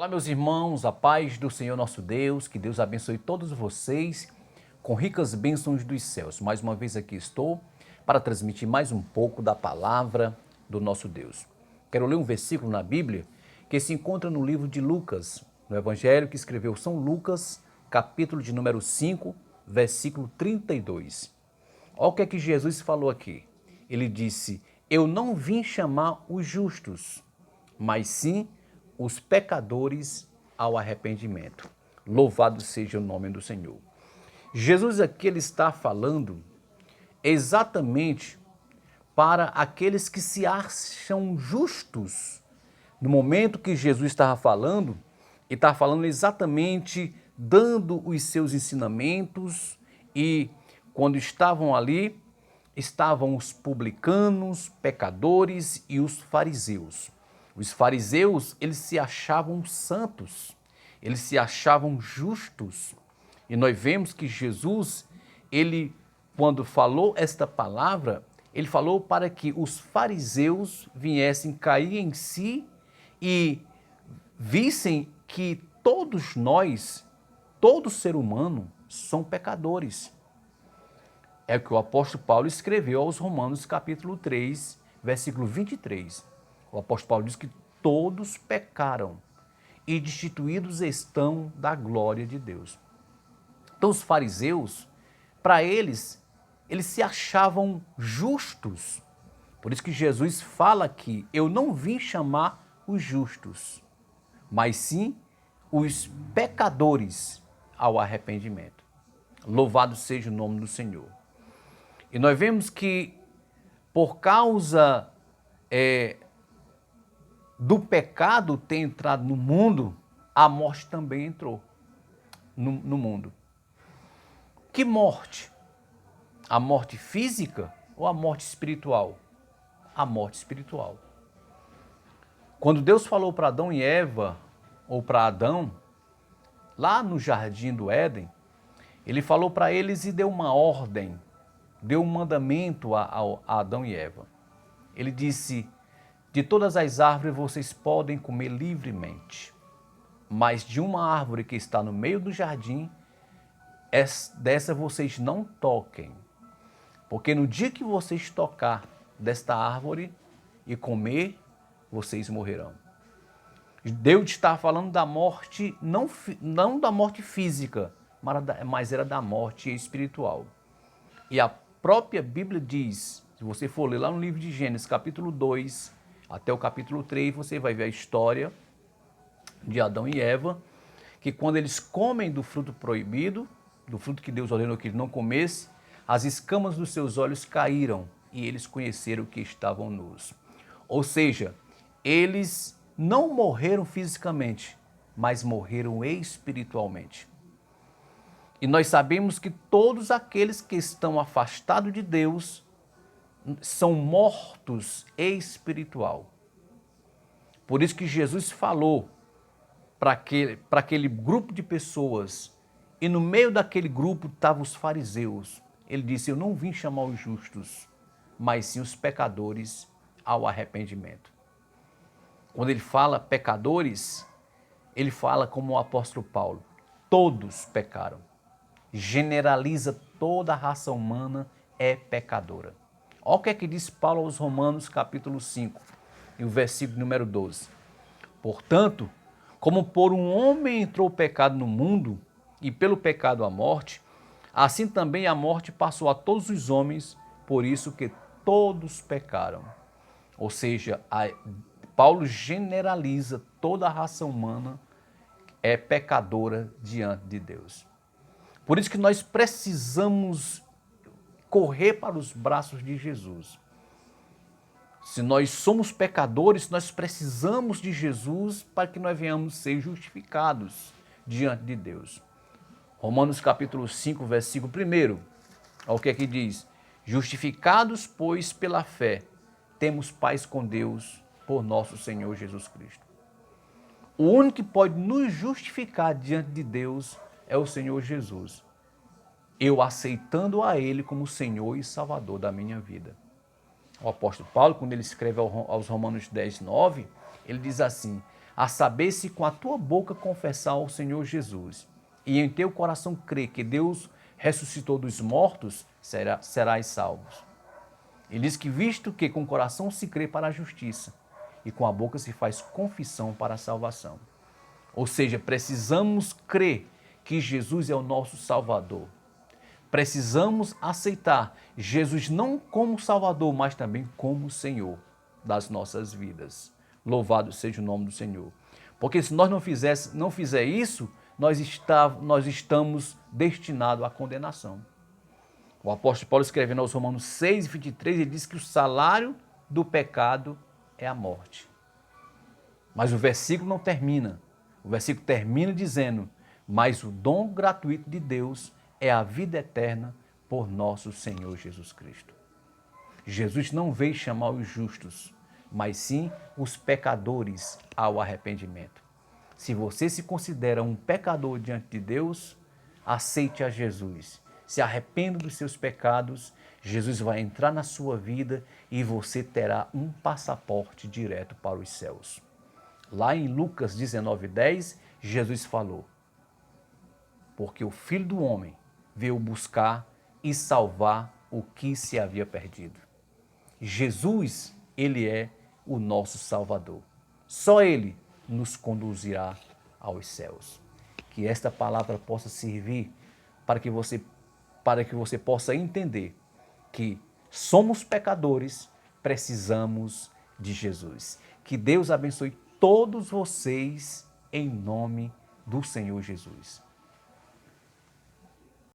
Olá, meus irmãos, a paz do Senhor nosso Deus, que Deus abençoe todos vocês com ricas bênçãos dos céus. Mais uma vez aqui estou para transmitir mais um pouco da palavra do nosso Deus. Quero ler um versículo na Bíblia que se encontra no livro de Lucas, no Evangelho que escreveu São Lucas, capítulo de número 5, versículo 32. Olha o que é que Jesus falou aqui. Ele disse: eu não vim chamar os justos, mas sim os pecadores ao arrependimento. Louvado seja o nome do Senhor. Jesus aqui ele está falando exatamente para aqueles que se acham justos. No momento que Jesus estava falando, ele estava falando exatamente dando os seus ensinamentos, e quando estavam ali, estavam os publicanos, pecadores e os fariseus. Os fariseus, eles se achavam santos, eles se achavam justos. E nós vemos que Jesus, ele, quando falou esta palavra, ele falou para que os fariseus viessem cair em si e vissem que todos nós, todo ser humano, são pecadores. É o que o apóstolo Paulo escreveu aos Romanos capítulo 3, versículo 23. O apóstolo Paulo diz que todos pecaram e destituídos estão da glória de Deus. Então os fariseus, para eles se achavam justos. Por isso que Jesus fala que eu não vim chamar os justos, mas sim os pecadores ao arrependimento. Louvado seja o nome do Senhor. E nós vemos que por causa do pecado ter entrado no mundo, a morte também entrou no mundo. Que morte? A morte física ou a morte espiritual? A morte espiritual. Quando Deus falou para Adão e Eva, ou para Adão, lá no jardim do Éden, ele falou para eles e deu uma ordem, deu um mandamento a Adão e Eva. Ele disse: de todas as árvores vocês podem comer livremente, mas de uma árvore que está no meio do jardim, dessa vocês não toquem, porque no dia que vocês tocar desta árvore e comer, vocês morrerão. Deus está falando da morte, não da morte física, mas era da morte espiritual. E a própria Bíblia diz, se você for ler lá no livro de Gênesis, capítulo 2, até o capítulo 3, você vai ver a história de Adão e Eva, que quando eles comem do fruto proibido, do fruto que Deus ordenou que eles não comessem, as escamas dos seus olhos caíram e eles conheceram que estavam nus. Ou seja, eles não morreram fisicamente, mas morreram espiritualmente. E nós sabemos que todos aqueles que estão afastados de Deus são mortos espiritual. Por isso que Jesus falou para aquele grupo de pessoas, e no meio daquele grupo estavam os fariseus. Ele disse: eu não vim chamar os justos, mas sim os pecadores ao arrependimento. Quando ele fala pecadores, ele fala como o apóstolo Paulo: todos pecaram. Generaliza toda a raça humana é pecadora. Olha o que é que diz Paulo aos Romanos capítulo 5, e o versículo número 12. Portanto, como por um homem entrou o pecado no mundo, e pelo pecado a morte, assim também a morte passou a todos os homens, por isso que todos pecaram. Ou seja, Paulo generaliza toda a raça humana é pecadora diante de Deus. Por isso que nós precisamos correr para os braços de Jesus. Se nós somos pecadores, nós precisamos de Jesus para que nós venhamos ser justificados diante de Deus. Romanos capítulo 5, versículo 1, olha o que aqui diz: justificados, pois, pela fé, temos paz com Deus por nosso Senhor Jesus Cristo. O único que pode nos justificar diante de Deus é o Senhor Jesus. Eu aceitando a Ele como Senhor e Salvador da minha vida. O apóstolo Paulo, quando ele escreve aos Romanos 10, 9, ele diz assim: a saber se com a tua boca confessar ao Senhor Jesus e em teu coração crer que Deus ressuscitou dos mortos, serás salvos. Ele diz que visto que com o coração se crê para a justiça e com a boca se faz confissão para a salvação. Ou seja, precisamos crer que Jesus é o nosso Salvador. Precisamos aceitar Jesus não como Salvador, mas também como Senhor das nossas vidas. Louvado seja o nome do Senhor. Porque se nós não fizer isso, nós estamos destinados à condenação. O apóstolo Paulo, escrevendo aos Romanos 6, 23, ele diz que o salário do pecado é a morte. Mas o versículo não termina. O versículo termina dizendo: mas o dom gratuito de Deus é a vida eterna por nosso Senhor Jesus Cristo. Jesus não veio chamar os justos, mas sim os pecadores ao arrependimento. Se você se considera um pecador diante de Deus, aceite a Jesus. Se arrependa dos seus pecados, Jesus vai entrar na sua vida e você terá um passaporte direto para os céus. Lá em Lucas 19:10, Jesus falou: porque o Filho do Homem veio buscar e salvar o que se havia perdido. Jesus, ele é o nosso Salvador. Só ele nos conduzirá aos céus. Que esta palavra possa servir para que você possa entender que somos pecadores, precisamos de Jesus. Que Deus abençoe todos vocês em nome do Senhor Jesus.